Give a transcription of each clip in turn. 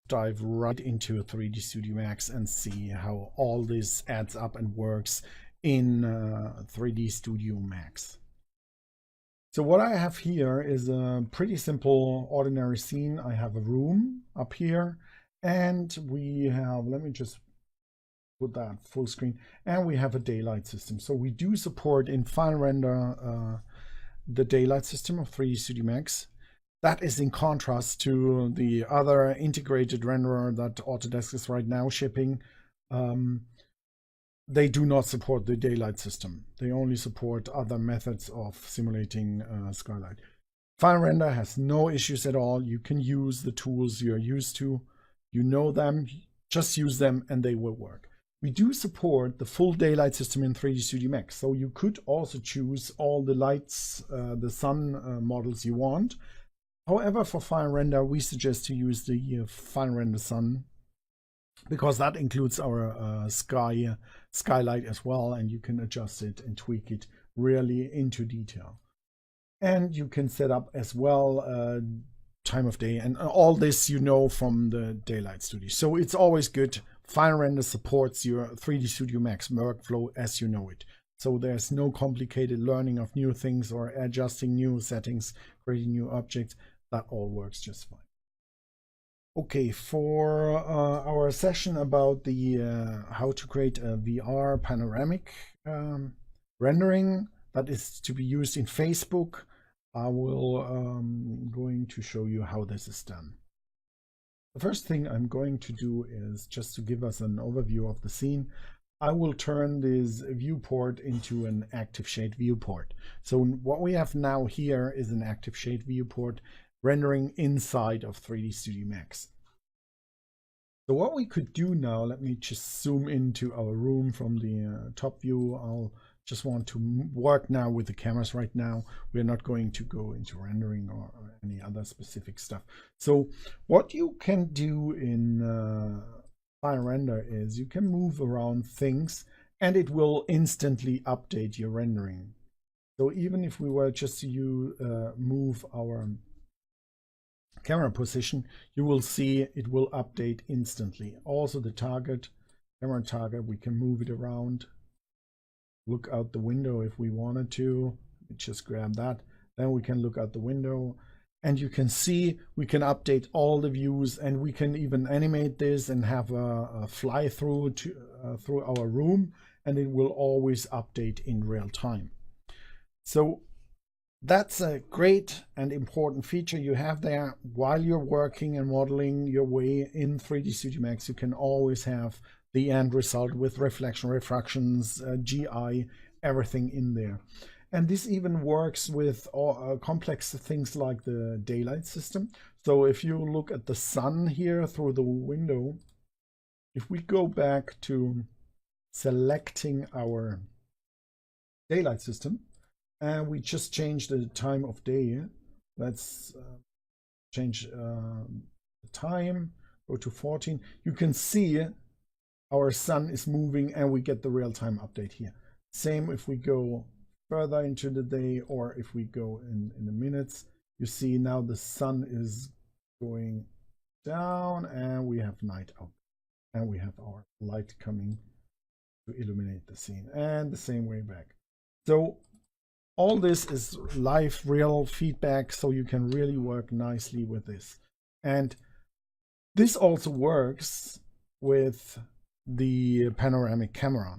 dive right into 3D Studio Max and see how all this adds up and works in 3D Studio Max. So what I have here is a pretty simple ordinary scene. I have a room up here, and we have, let me just put that full screen, and we have a daylight system. So we do support in finalRender the daylight system of 3D Studio Max. That is in contrast to the other integrated renderer that Autodesk is right now shipping. They do not support the daylight system. They only support other methods of simulating skylight. finalRender has no issues at all. You can use the tools you're used to. You know them, just use them and they will work. We do support the full daylight system in 3D Studio Max. So you could also choose all the lights, the sun models you want. However, for finalRender, we suggest to use the finalRender Sun, because that includes our skylight as well, and you can adjust it and tweak it really into detail. And you can set up as well time of day, and all this you know from the Daylight Studio. So it's always good. finalRender supports your 3D Studio Max workflow as you know it. So there's no complicated learning of new things or adjusting new settings, creating new objects. That all works just fine. Okay, for our session about the how to create a VR panoramic rendering that is to be used in Facebook, I will going to show you how this is done. The first thing I'm going to do is just to give us an overview of the scene. I will turn this viewport into an active shade viewport. So what we have now here is an active shade viewport rendering inside of 3D Studio Max. So what we could do now, let me just zoom into our room from the top view. I'll just want to work now with the cameras right now. We're not going to go into rendering or any other specific stuff. So what you can do in finalRender is you can move around things and it will instantly update your rendering. So even if we were just to move our camera position, you will see it will update instantly. Also the target, camera target, we can move it around, look out the window if we wanted to. Just grab that, then we can look out the window and you can see we can update all the views, and we can even animate this and have a fly through through our room, and it will always update in real time. So that's a great and important feature you have there. While you're working and modeling your way in 3D Studio Max, you can always have the end result with reflection, refractions, GI, everything in there. And this even works with complex things like the daylight system. So if you look at the sun here through the window, if we go back to selecting our daylight system, and we just change the time of day. Let's change the time, go to 14. You can see our sun is moving and we get the real-time update here. Same if we go further into the day, or if we go in the minutes, you see now the sun is going down and we have night out. And we have our light coming to illuminate the scene, and the same way back. So all this is live, real feedback, so you can really work nicely with this. And this also works with the panoramic camera.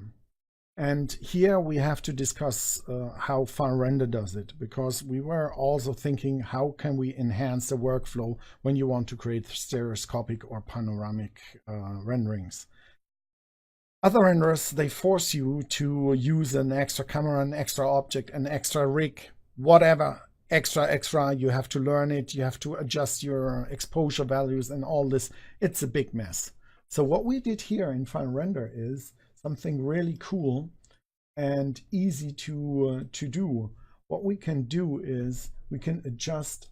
And here we have to discuss how finalRender does it, because we were also thinking, how can we enhance the workflow when you want to create stereoscopic or panoramic renderings? Other renderers, they force you to use an extra camera, an extra object, an extra rig, whatever, extra, you have to learn it, you have to adjust your exposure values and all this. It's a big mess. So what we did here in finalRender is something really cool and easy to do. What we can do is we can adjust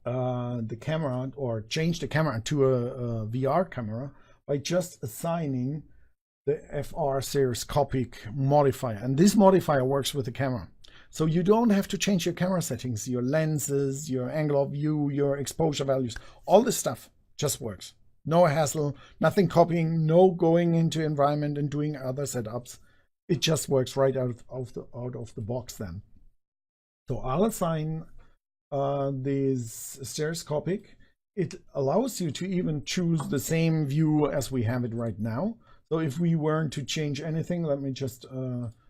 the camera, or change the camera to a VR camera, by just assigning the FR stereoscopic modifier. And this modifier works with the camera. So you don't have to change your camera settings, your lenses, your angle of view, your exposure values, all this stuff. Just works. No hassle, nothing copying, no going into environment and doing other setups. It just works right out of the box then. So I'll assign this stereoscopic. It allows you to even choose the same view as we have it right now. So if we weren't to change anything, let me just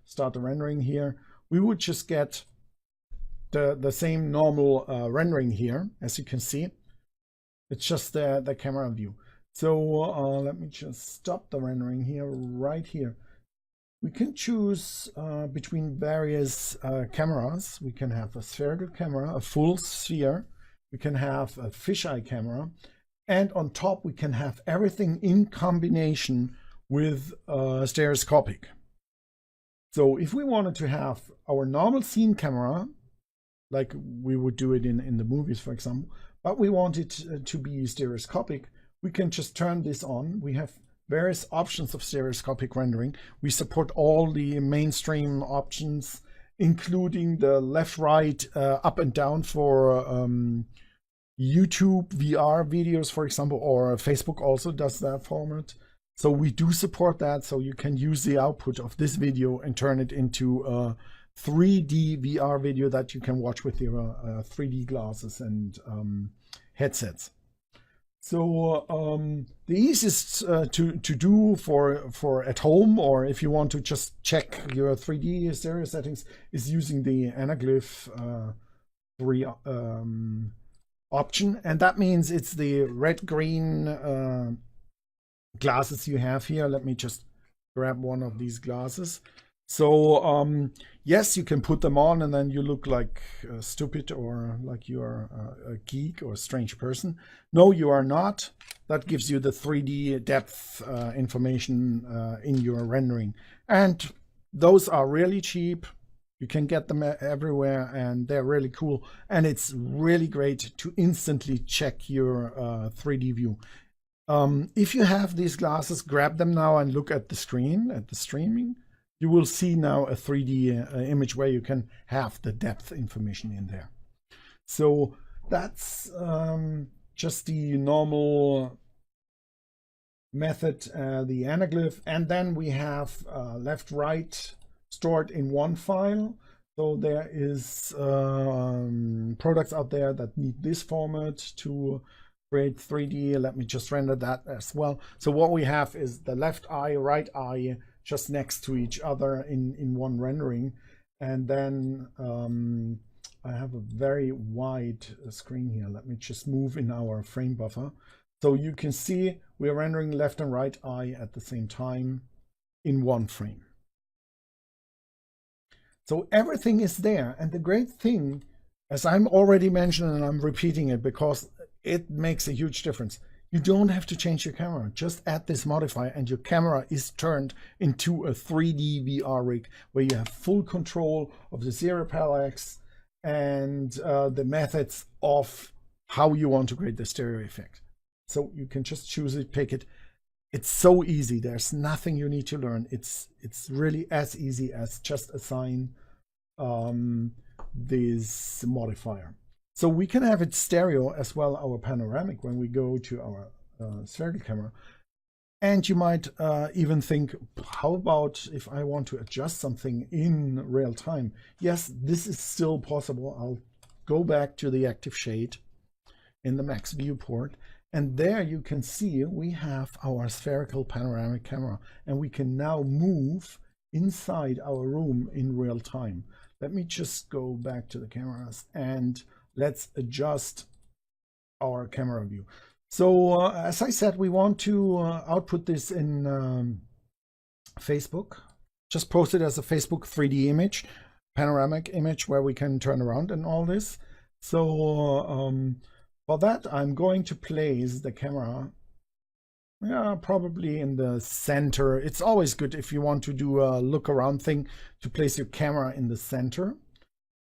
start the rendering here. We would just get the same normal rendering here, as you can see. It's just the camera view. So let me just stop the rendering here, right here. We can choose between various cameras. We can have a spherical camera, a full sphere. We can have a fisheye camera. And on top, we can have everything in combination with stereoscopic. So if we wanted to have our normal scene camera, like we would do it in the movies, for example, but we want it to be stereoscopic, we can just turn this on. We have various options of stereoscopic rendering. We support all the mainstream options, including the left, right, up and down for YouTube VR videos, for example, or Facebook also does that format. So we do support that. So you can use the output of this video and turn it into a 3D VR video that you can watch with your 3D glasses and headsets. So the easiest to do for at home, or if you want to just check your 3D stereo settings, is using the anaglyph 3 option. And that means it's the red-green glasses you have here. Let me just grab one of these glasses. So yes, you can put them on and then you look like stupid or like you are a geek or a strange person. No, you are not. That gives you the 3D depth information in your rendering. And those are really cheap. You can get them everywhere and they're really cool. And it's really great to instantly check your 3D view. If you have these glasses, grab them now and look at the screen, at the streaming. You will see now a 3D image where you can have the depth information in there. So that's just the normal method, the anaglyph. And then we have left, right stored in one file. So there is products out there that need this format to create 3D. Let me just render that as well. So what we have is the left eye, right eye, just next to each other in one rendering. And then I have a very wide screen here. Let me just move in our frame buffer. So you can see we're rendering left and right eye at the same time in one frame. So everything is there. And the great thing, as I'm already mentioned, and I'm repeating it because it makes a huge difference, you don't have to change your camera. Just add this modifier and your camera is turned into a 3D VR rig where you have full control of the zero parallax and the methods of how you want to create the stereo effect. So you can just choose it, pick it. It's so easy. There's nothing you need to learn. It's really as easy as just assign this modifier. So we can have it stereo as well, our panoramic, when we go to our spherical camera. And you might even think, how about if I want to adjust something in real time? Yes, this is still possible. I'll go back to the active shade in the max viewport. And there you can see we have our spherical panoramic camera. And we can now move inside our room in real time. Let me just go back to the cameras and let's adjust our camera view. So as I said, we want to output this in Facebook. Just post it as a Facebook 3D image, panoramic image where we can turn around and all this. So for that, I'm going to place the camera probably in the center. It's always good if you want to do a look around thing to place your camera in the center.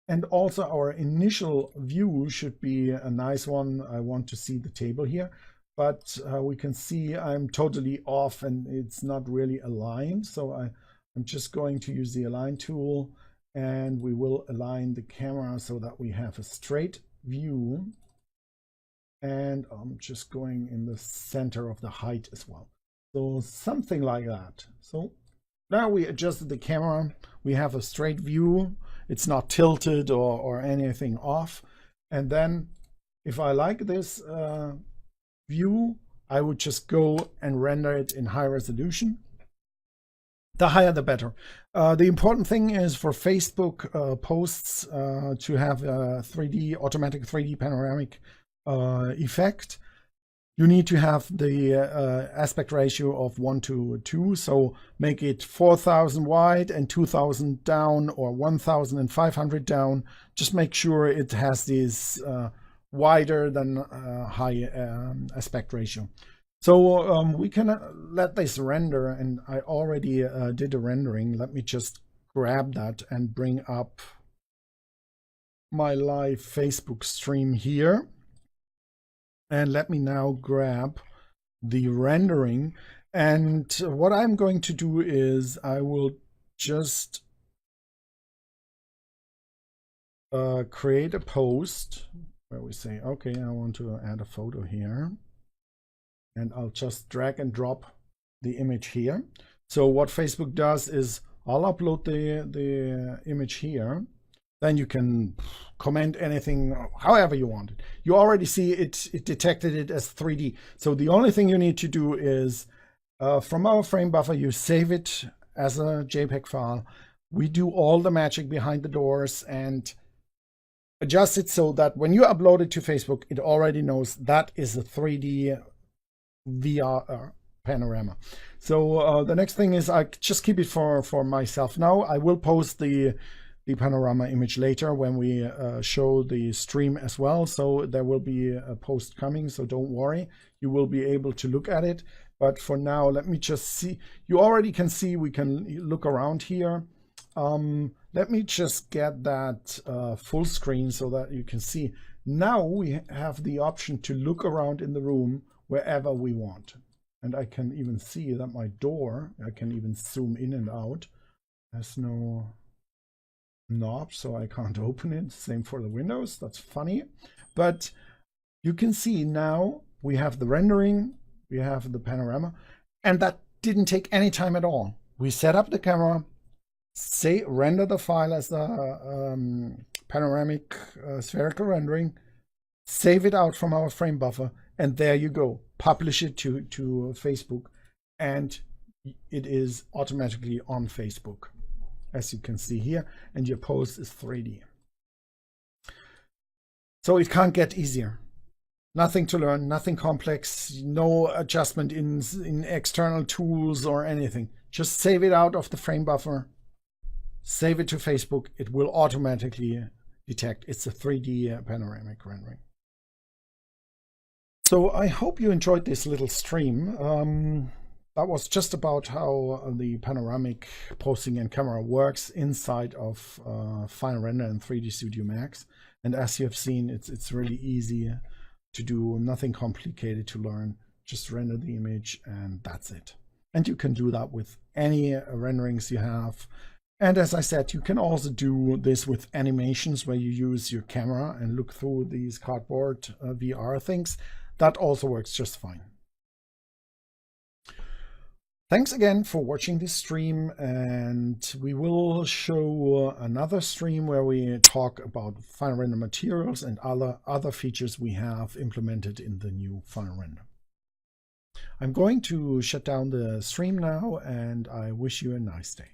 And also our initial view should be a nice one. I want to see the table here, but we can see I'm totally off and it's not really aligned. So I'm just going to use the align tool and we will align the camera so that we have a straight view and I'm just going in the center of the height as well. So something like that. So now we adjusted the camera. We have a straight view. It's not tilted or anything off. And then if I like this view, I would just go and render it in high resolution. The higher the better. The important thing is for Facebook posts to have a automatic 3D panoramic effect. You need to have the aspect ratio of 1:2, so make it 4000 wide and 2000 down, or 1500 down. Just make sure it has this wider than high aspect ratio. So we can let this render, and I already did a rendering. Let me just grab that and bring up my live Facebook stream here. And let me now grab the rendering. And what I'm going to do is I will just create a post where we say, okay, I want to add a photo here. And I'll just drag and drop the image here. So what Facebook does is I'll upload the image here. Then you can comment anything however you want it. You already see it detected it as 3D. So the only thing you need to do is from our frame buffer, you save it as a JPEG file. We do all the magic behind the doors and adjust it so that when you upload it to Facebook, it already knows that is a 3D VR panorama. So the next thing is I just keep it for myself now. I will post the panorama image later when we show the stream as well. So there will be a post coming, so don't worry. You will be able to look at it. But for now, let me just see. You already can see we can look around here. Let me just get that full screen so that you can see. Now we have the option to look around in the room wherever we want. And I can even see that my door, I can even zoom in and out. There's no knob, so I can't open it. Same for the windows. That's funny. But you can see now we have the rendering, we have the panorama, and that didn't take any time at all. We set up the camera, render the file as the panoramic spherical rendering, save it out from our frame buffer, and there you go. Publish it to Facebook, and it is automatically on Facebook, as you can see here, and your post is 3D. So it can't get easier. Nothing to learn, nothing complex, no adjustment in external tools or anything. Just save it out of the frame buffer, save it to Facebook. It will automatically detect it's a 3D panoramic rendering. So I hope you enjoyed this little stream. That was just about how the panoramic posting and camera works inside of finalRender and 3D Studio Max. And as you have seen, it's really easy to do, nothing complicated to learn. Just render the image and that's it. And you can do that with any renderings you have. And as I said, you can also do this with animations where you use your camera and look through these cardboard VR things. That also works just fine. Thanks again for watching this stream, and we will show another stream where we talk about finalRender materials and other features we have implemented in the new finalRender. I'm going to shut down the stream now, and I wish you a nice day.